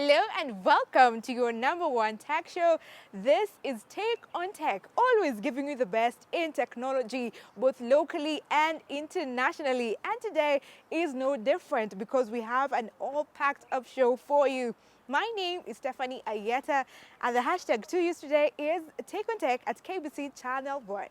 Hello and welcome to your number one tech show. This is Take on Tech, always giving you the best in technology, both locally and internationally. And today is no different because we have an all-packed up show for you. My name is Stephanie Ayieta, and the hashtag to use today is Take on Tech at KBC Channel 1.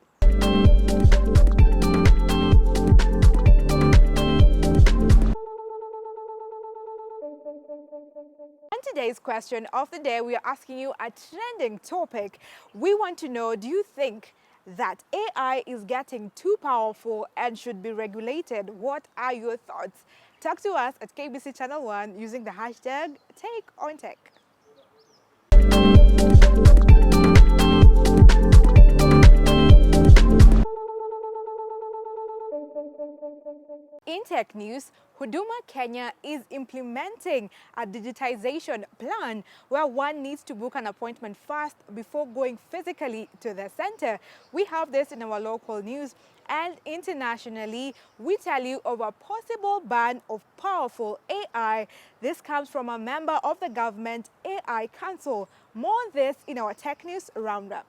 And today's question of the day, we are asking you a trending topic. We want to know, do you think that AI is getting too powerful and should be regulated? What are your thoughts? Talk to us at KBC Channel 1 using the hashtag TakeOnTech. In tech news, Huduma Kenya is implementing a digitization plan where one needs to book an appointment first before going physically to the center. We have this in our local news, and internationally, we tell you of a possible ban of powerful AI. This comes from a member of the government AI Council. More on this in our tech news roundup.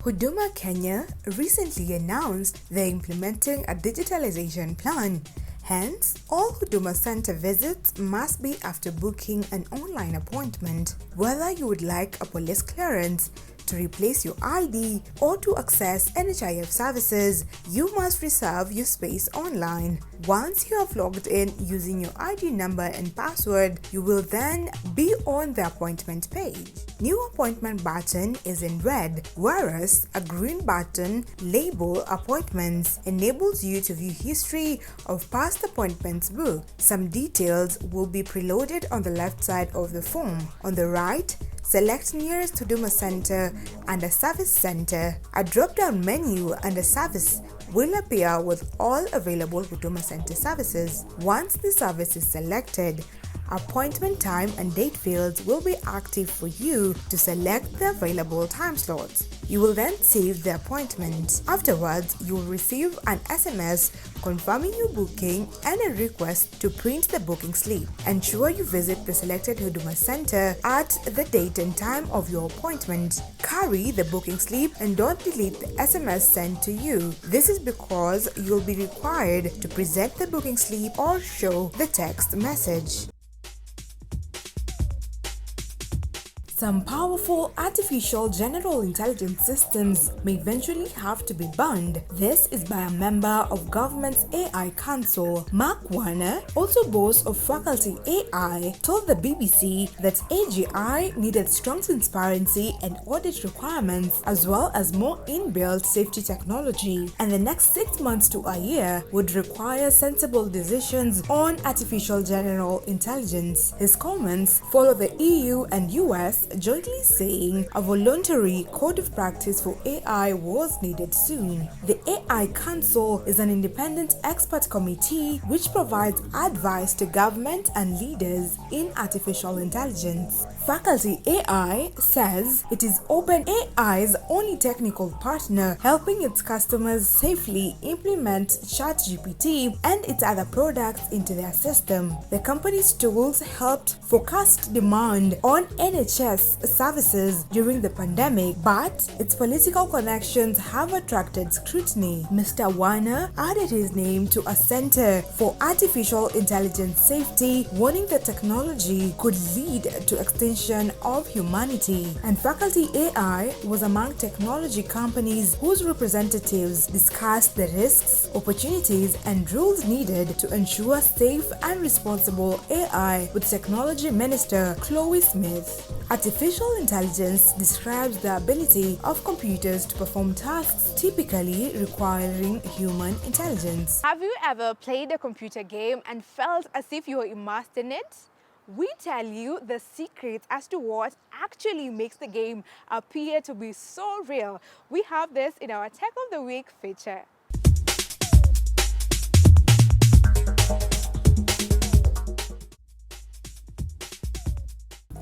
Huduma Kenya recently announced they're implementing a digitalization plan. Hence, all Huduma Center visits must be after booking an online appointment. Whether you would like a police clearance, to replace your ID, or to access NHIF services, you must reserve your space online. Once you have logged in using your ID number and password, you will then be on the appointment page. New appointment button is in red, whereas a green button labeled appointments enables you to view history of past appointments booked. Some details will be preloaded on the left side of the form. On the right, select nearest Huduma Center and a service center. A drop-down menu under service will appear with all available Huduma Center services. Once the service is selected, appointment time and date fields will be active for you to select the available time slots. You will then save the appointment. Afterwards, you will receive an SMS confirming your booking and a request to print the booking slip. Ensure you visit the selected Huduma Center at the date and time of your appointment. Carry the booking slip and don't delete the SMS sent to you. This is because you'll be required to present the booking slip or show the text message. Some powerful artificial general intelligence systems may eventually have to be banned. This is by a member of government's AI Council. Mark Warner, also boss of Faculty AI, told the BBC that AGI needed strong transparency and audit requirements as well as more inbuilt safety technology, and the next 6 months to a year would require sensible decisions on artificial general intelligence. His comments follow the EU and US jointly saying a voluntary code of practice for AI was needed soon. The AI Council is an independent expert committee which provides advice to government and leaders in artificial intelligence. Faculty AI says it is OpenAI's only technical partner, helping its customers safely implement ChatGPT and its other products into their system. The company's tools helped forecast demand on NHS services during the pandemic, but its political connections have attracted scrutiny. Mr. Warner added his name to a Center for Artificial Intelligence Safety, warning that technology could lead to extinction of humanity. And Faculty AI was among technology companies whose representatives discussed the risks, opportunities, and rules needed to ensure safe and responsible AI with Technology Minister Chloe Smith. Artificial intelligence describes the ability of computers to perform tasks typically requiring human intelligence. Have you ever played a computer game and felt as if you were immersed in it? We tell you the secrets as to what actually makes the game appear to be so real. We have this in our Tech of the Week feature.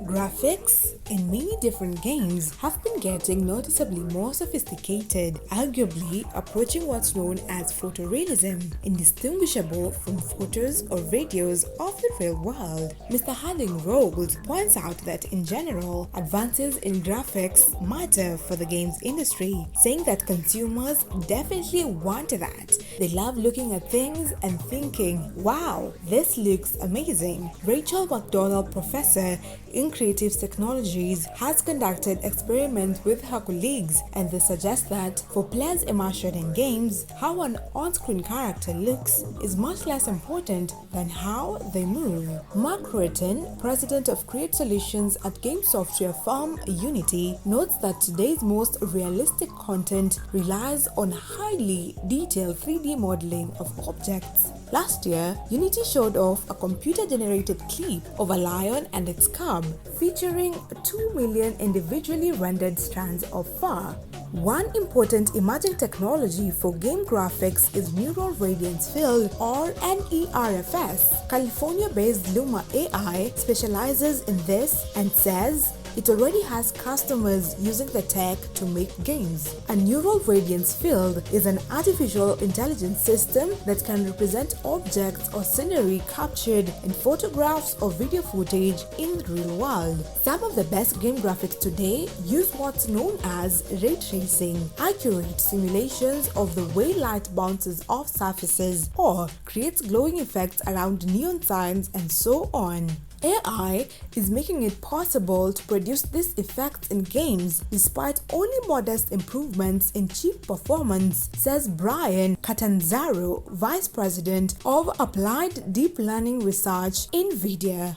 Graphics in many different games have been getting noticeably more sophisticated, arguably approaching what's known as photorealism, indistinguishable from photos or videos of the real world. Mr. Harding Rolls points out that in general, advances in graphics matter for the games industry, saying that consumers definitely want that. They love looking at things and thinking, wow, this looks amazing. Rachel McDonald, professor in creative technologies, has conducted experiments with her colleagues, and they suggest that for players' immersion in games, how an on-screen character looks is much less important than how they move. Mark Rutten, president of Create Solutions at game software firm Unity, notes that today's most realistic content relies on highly detailed 3D modeling of objects. Last year, Unity showed off a computer-generated clip of a lion and its cub, featuring 2 million individually rendered strands of fur. One important emerging technology for game graphics is Neural Radiance Field, or NERFS. California-based Luma AI specializes in this and says it already has customers using the tech to make games. A neural radiance field is an artificial intelligence system that can represent objects or scenery captured in photographs or video footage in the real world. Some of the best game graphics today use what's known as ray tracing, accurate simulations of the way light bounces off surfaces or creates glowing effects around neon signs and so on. AI is making it possible to produce these effects in games despite only modest improvements in chip performance, says Brian Catanzaro, Vice President of Applied Deep Learning Research, NVIDIA.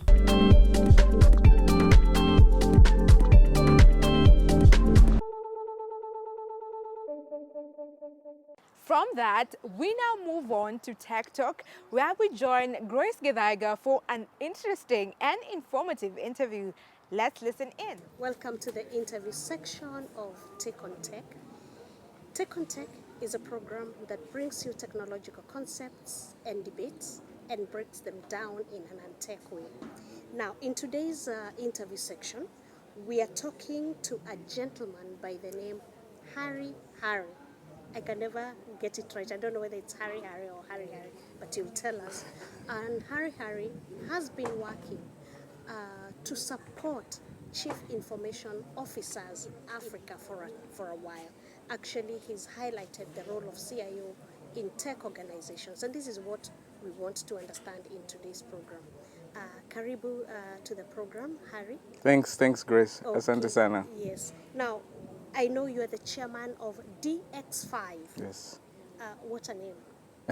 From that, we now move on to Tech Talk, where we join Grace Githaiga for an interesting and informative interview. Let's listen in. Welcome to the interview section of Take on Tech. Take on Tech is a program that brings you technological concepts and debates and breaks them down in an un-tech way. Now, in today's interview section, we are talking to a gentleman by the name Hare. I can never get it right. I don't know whether it's Hare or Hare, but you'll tell us. And Hare has been working to support Chief Information Officers Africa for a while. Actually, he's highlighted the role of CIO in tech organizations, and this is what we want to understand in today's program. Karibu to the program, Hare. Thanks, Grace. Okay. Asante sana. Yes. Now, I know you are the chairman of DX5. Yes. What a name.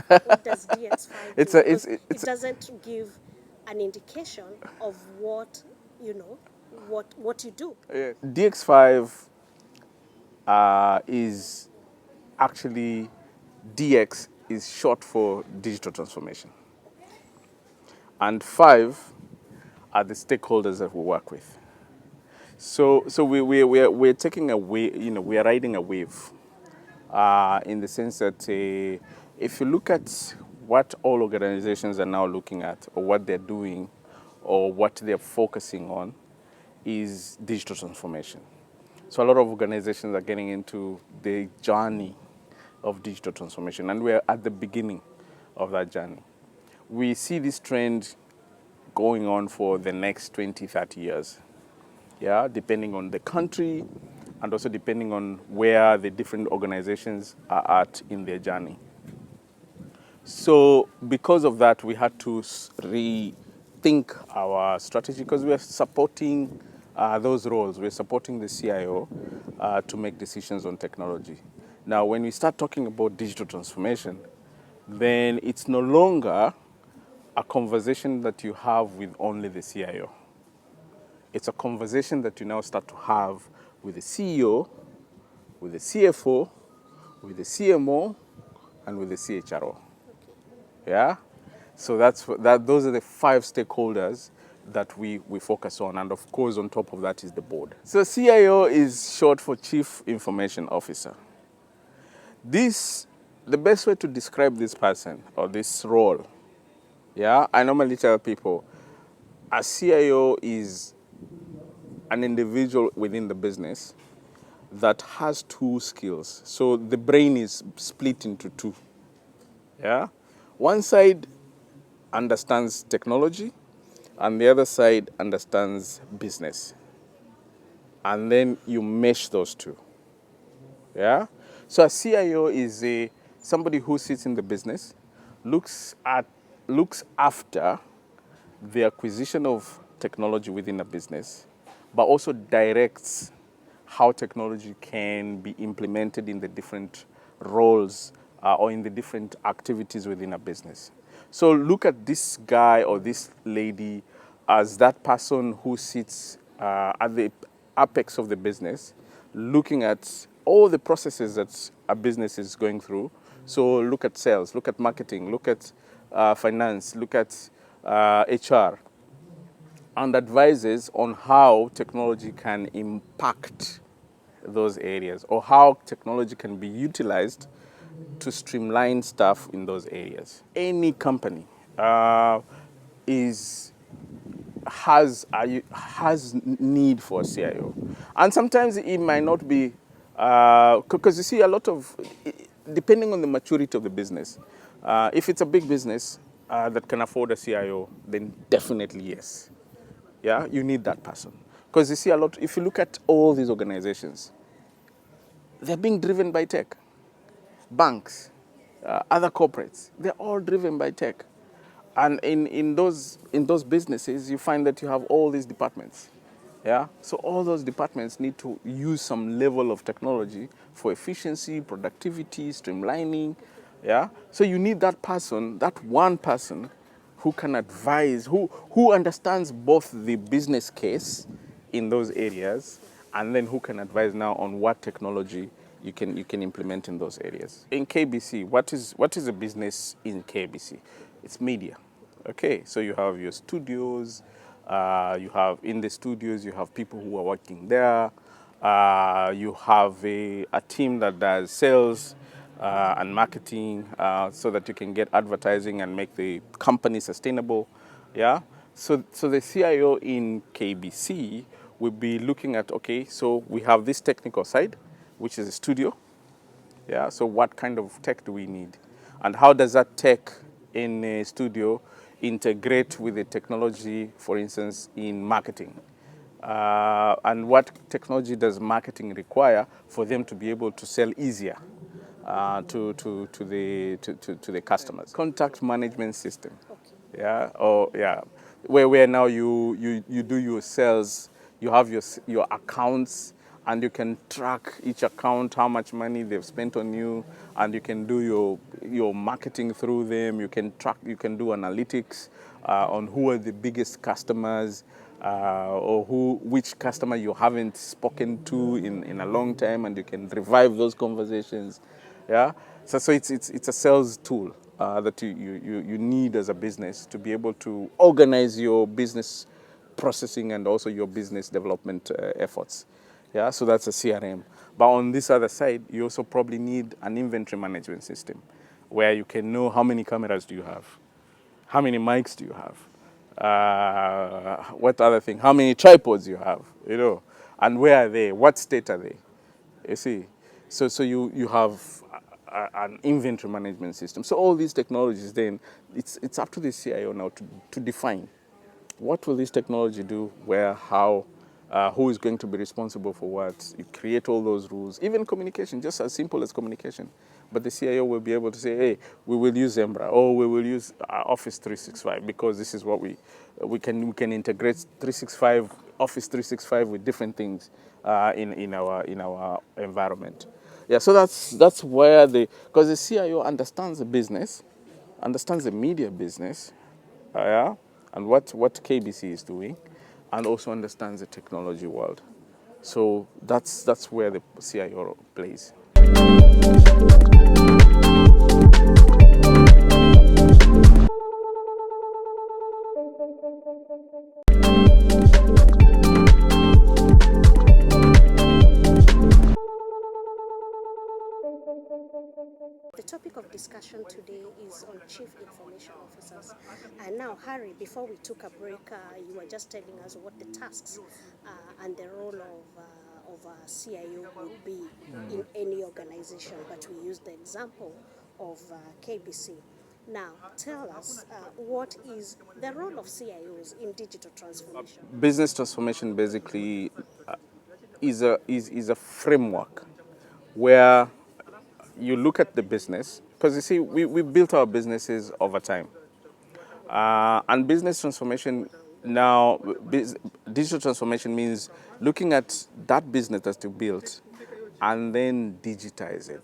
What does DX5 do? It doesn't give an indication of what you do. DX5 is actually, DX is short for digital transformation. And 5 are the stakeholders that we work with. So we're taking a wave, we are riding a wave in the sense that if you look at what all organizations are now looking at, or what they're doing, or what they're focusing on, is digital transformation. So a lot of organizations are getting into the journey of digital transformation, and we're at the beginning of that journey. We see this trend going on for the next 20, 30 years. Yeah, depending on the country and also depending on where the different organizations are at in their journey. So because of that, we had to rethink our strategy because we are supporting those roles. We're supporting the CIO to make decisions on technology. Now, when we start talking about digital transformation, then it's no longer a conversation that you have with only the CIO. It's a conversation that you now start to have with the CEO, with the CFO, with the CMO, and with the CHRO. Yeah? So those are the 5 stakeholders that we focus on. And of course, on top of that is the board. So CIO is short for Chief Information Officer. The best way to describe this person or this role, I normally tell people, a CIO is an individual within the business that has two skills. So the brain is split into two. Yeah? One side understands technology, and the other side understands business. And then you mesh those two. Yeah? So a CIO is somebody who sits in the business, looks after the acquisition of technology within a business, but also directs how technology can be implemented in the different roles or in the different activities within a business. So look at this guy or this lady as that person who sits at the apex of the business, looking at all the processes that a business is going through. So look at sales, look at marketing, look at finance, look at HR, and advises on how technology can impact those areas or how technology can be utilized to streamline stuff in those areas. Any company is has need for a CIO, and sometimes it might not be because you see a lot of depending on the maturity of the business. If it's a big business that can afford a CIO, then definitely yes. Yeah, you need that person because you see a lot. If you look at all these organizations, they're being driven by tech. Banks, other corporates, they're all driven by tech. And in those businesses, you find that you have all these departments. Yeah? So all those departments need to use some level of technology for efficiency, productivity, streamlining. Yeah? So you need that person, that one person who can advise, who understands both the business case in those areas and then who can advise now on what technology you can implement in those areas. In KBC, what is a business in KBC? It's media. Okay, so you have your studios, you have in the studios you have people who are working there, you have a team that does sales and marketing so that you can get advertising and make the company sustainable. Yeah. So the CIO in KBC will be looking at, okay, so we have this technical side, which is a studio. Yeah. So what kind of tech do we need, and how does that tech in a studio integrate with the technology, for instance, in marketing? And what technology does marketing require for them to be able to sell easier to the customers? Contact management system. Okay. Yeah. Or yeah, where now you do your sales, you have your accounts, and you can track each account, how much money they've spent on you, and you can do your marketing through them. You can track, you can do analytics on who are the biggest customers, or which customer you haven't spoken to in a long time, and you can revive those conversations. Yeah, so it's a sales tool that you need as a business to be able to organize your business processing and also your business development efforts. Yeah, so that's a CRM. But on this other side, you also probably need an inventory management system where you can know how many cameras do you have, how many mics do you have, what other thing, how many tripods you have, and where are they, what state are they, you see. So you have an inventory management system. So all these technologies, then it's up to the CIO now to define what will this technology do, where, how, who is going to be responsible for what. You create all those rules, even communication, just as simple as communication. But the CIO will be able to say, hey, we will use Zembra, or we will use Office 365 because this is what we can integrate 365 Office 365 with different things in our environment. Yeah, so that's where because the CIO understands the business, understands the media business, yeah, and what KBC is doing, and also understands the technology world. So that's where the CIO plays. The topic of discussion today is on Chief Information Officers. And now, Hare, before we took a break, you were just telling us what the tasks and the role of a CIO would be in any organization, but we use the example of KBC. Now, tell us, what is the role of CIOs in digital transformation? Business transformation basically is a framework where you look at the business, because you see, we built our businesses over time. And business transformation now, digital transformation means looking at that business that you built and then digitize it.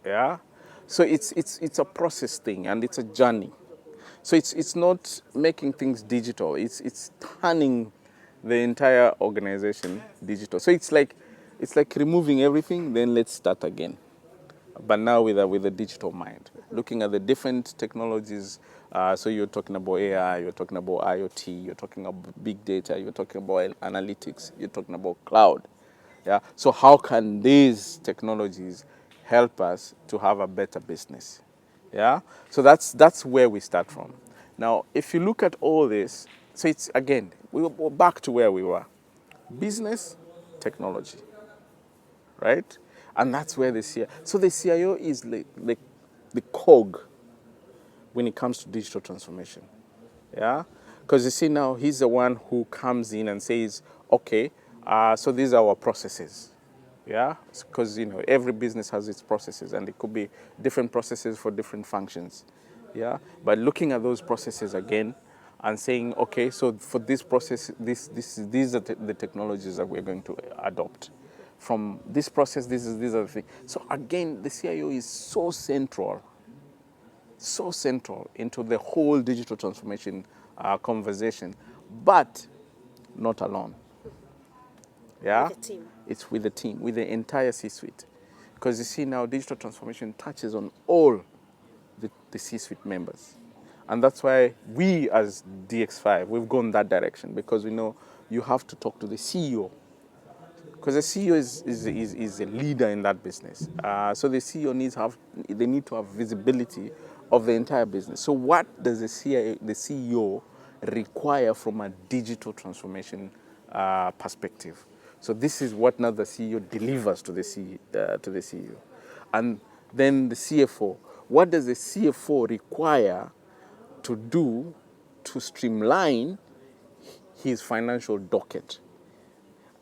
Yeah? So it's a process thing and it's a journey. So it's not making things digital, it's turning the entire organization digital. So it's like removing everything, then let's start again. But now with a digital mind, looking at the different technologies. So you're talking about AI, you're talking about IoT, you're talking about big data, you're talking about analytics, you're talking about cloud. Yeah. So how can these technologies help us to have a better business? Yeah. So that's where we start from. Now, if you look at all this, so it's again we're back to where we were: business, technology, right? And that's where the CIO. So the CIO is the cog when it comes to digital transformation. Yeah? Because you see now, he's the one who comes in and says, okay, so these are our processes. Yeah? Because, you know, every business has its processes and it could be different processes for different functions. Yeah? But looking at those processes again and saying, okay, so for this process, these are the technologies that we're going to adopt. From this process, these are the things. So again, the CIO is so central into the whole digital transformation conversation, but not alone. Yeah, With the team. it's with the team, with the entire C-suite, because you see now digital transformation touches on all the C-suite members, and that's why we as DX5 we've gone that direction, because we know you have to talk to the CEO, because the CEO is a leader in that business. So the CEO they need to have visibility of the entire business. So what does the CEO require from a digital transformation perspective? So this is what now the CEO delivers to the CEO, and then the CFO. What does the CFO require to do to streamline his financial docket?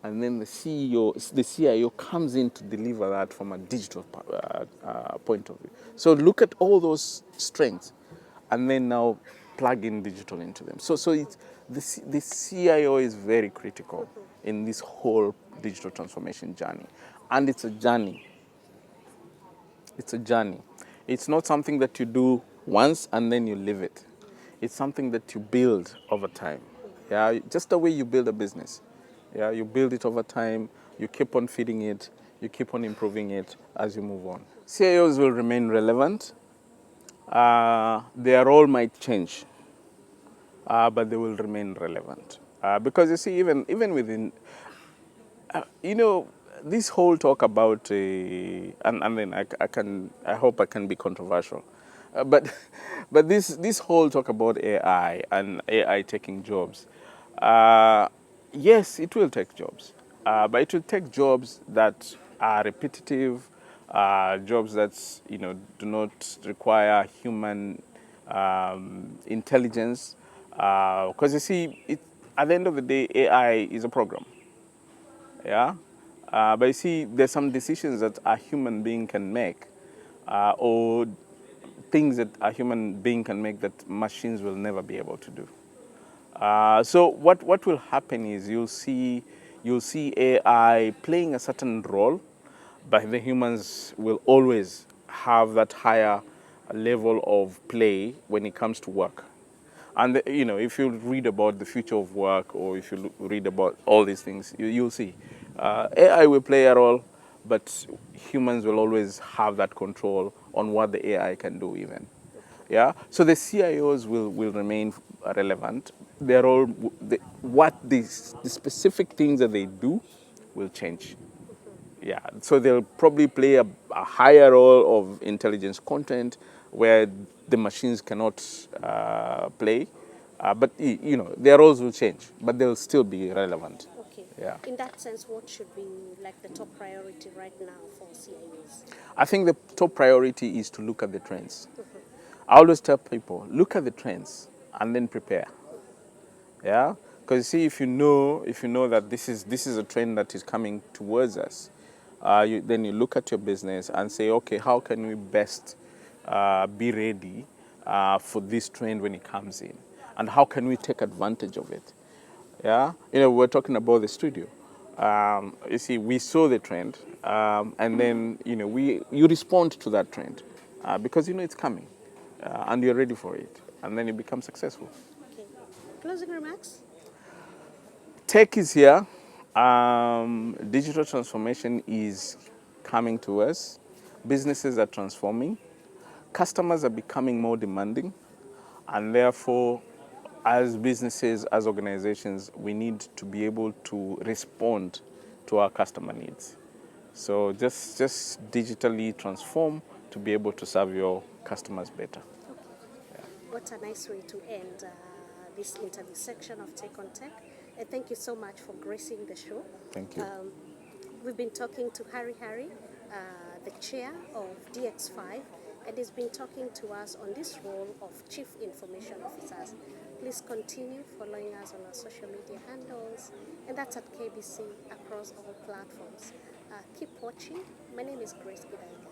And then the CIO comes in to deliver that from a digital point of view. So look at all those strengths, and then now plug in digital into them. So it's, the CIO is very critical in this whole digital transformation journey, and it's a journey. It's a journey. It's not something that you do once and then you leave it. It's something that you build over time. Yeah, just the way you build a business. Yeah, you build it over time, you keep on feeding it, you keep on improving it as you move on. CIOs will remain relevant. Their role might change, but they will remain relevant. Because you see, even within, you know, this whole talk about, and then I hope I can be controversial, but but this whole talk about AI and AI taking jobs, yes, it will take jobs, but it will take jobs that are repetitive, jobs that do not require human intelligence, because you see, at the end of the day, AI is a program. Yeah, but you see, there's some decisions that a human being can make, or things that a human being can make that machines will never be able to do. So what will happen is you'll see AI playing a certain role, but the humans will always have that higher level of play when it comes to work. And if you read about the future of work, or if you read about all these things, you'll see AI will play a role, but humans will always have that control on what the AI can do even. Yeah. So the CIOs will remain relevant. They're all the specific things that they do will change. Yeah. So they'll probably play a higher role of intelligence content where the machines cannot play. But their roles will change, but they'll still be relevant. Okay. Yeah. In that sense, what should be like the top priority right now for CIOs? I think the top priority is to look at the trends. I always tell people, look at the trends and then prepare. Yeah, because you see, if you know that this is a trend that is coming towards us, then you look at your business and say, okay, how can we best be ready for this trend when it comes in, and how can we take advantage of it? Yeah, we're talking about the studio. You see, we saw the trend, and then you respond to that trend because it's coming, and you're ready for it, and then you become successful. Okay. Closing remarks? Tech is here. Digital transformation is coming to us. Businesses are transforming. Customers are becoming more demanding. And therefore, as businesses, as organizations, we need to be able to respond to our customer needs. So just digitally transform to be able to serve your customers better. What a nice way to end this interview section of Take on Tech. And thank you so much for gracing the show. Thank you. We've been talking to Hare, the chair of DX5, and he's been talking to us on this role of Chief Information Officers. Please continue following us on our social media handles, and that's at KBC across all platforms. Keep watching. My name is Grace Githaiga.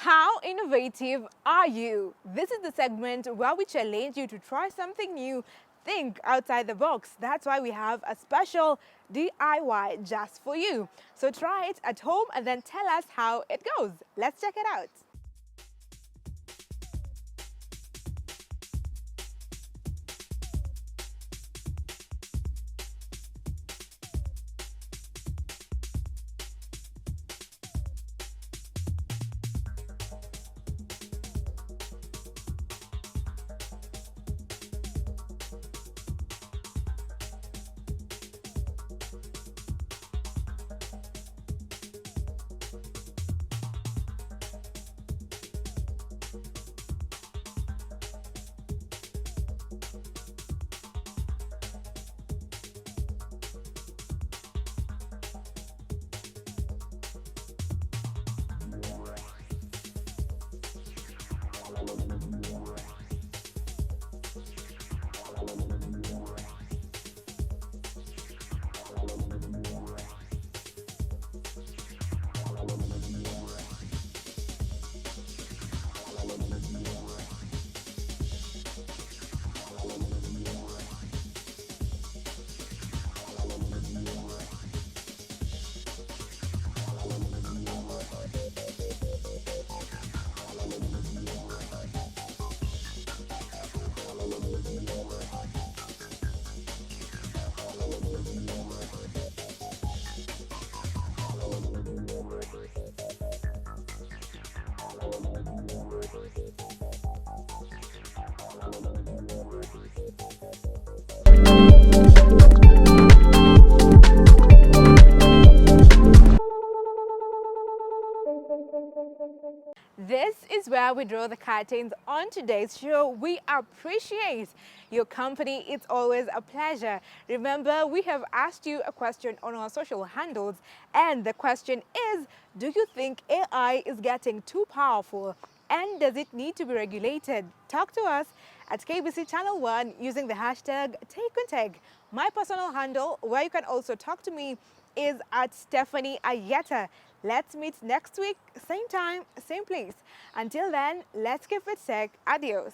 How innovative are you? This is the segment where we challenge you to try something new, think outside the box. That's why we have a special DIY just for you. So try it at home and then tell us how it goes. Let's check it out. This is where we draw the curtains on today's show. We appreciate your company. It's always a pleasure. Remember, we have asked you a question on our social handles, and the question is, do you think AI is getting too powerful? And does it need to be regulated? Talk to us at KBC Channel 1 using the hashtag #TakeOnTech. My personal handle, where you can also talk to me, is at Stephanie Ayieta. Let's meet next week, same time, same place. Until then, let's keep it tech. Adios.